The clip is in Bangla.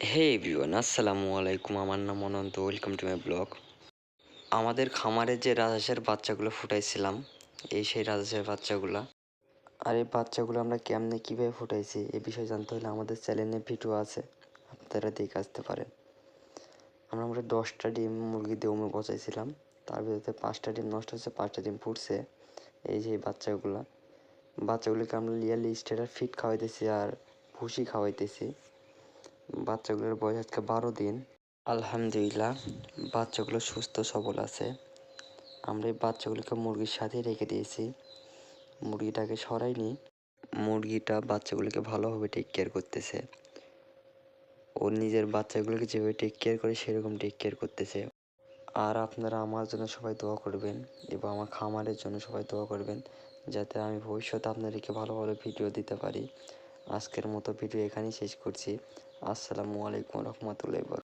হে এভরিওয়ান, আসসালামু আলাইকুম। আমার নাম Ananta. Welcome to my blog. আমাদের খামারে যে রাজহাঁসের বাচ্চাগুলো ফুটাইছিলাম, এই সেই রাজহাঁসের বাচ্চাগুলা। আর এই বাচ্চাগুলো আমরা কেমনে কীভাবে ফুটাইছি এ বিষয়ে জানতে হলে আমাদের চ্যানেলে ভিডিও আছে, আপনারা দেখে আসতে পারেন। আমরা 10টা ডিম মুরগি দিয়ে বসাইছিলাম, তার ভিতরে 5টা ডিম নষ্ট হয়েছে, 5টা ডিম ফুটছে। এই যে বাচ্চাগুলোকে আমরা লিয়ালি স্টেটার ফিড খাওয়াইতেছি আর ভুসি খাওয়াইতেছি। বাচ্চাগুলোর বয়স আজকে 12 দিন। আলহামদুলিল্লাহ, বাচ্চাগুলো সুস্থ সবল আছে। আমরা এই বাচ্চাগুলোকে মুরগির সাথেই রেখে দিয়েছি, মুরগিটাকে সরাইনি। মুরগিটা বাচ্চাগুলোকে ভালোভাবে টেক কেয়ার করতেছে। ওর নিজের বাচ্চাগুলোকে যেভাবে টেক কেয়ার করে সেরকম টেক কেয়ার করতেছে। আর আপনারা আমার জন্য সবাই দোয়া করবেন এবং আমার খামারের জন্য সবাই দোয়া করবেন, যাতে আমি ভবিষ্যতে আপনাদেরকে ভালো ভালো ভিডিও দিতে পারি। আজকের মতো ভিডিও এখানেই শেষ করছি। আসসালামু আলাইকুম রহমতুল্লাহি।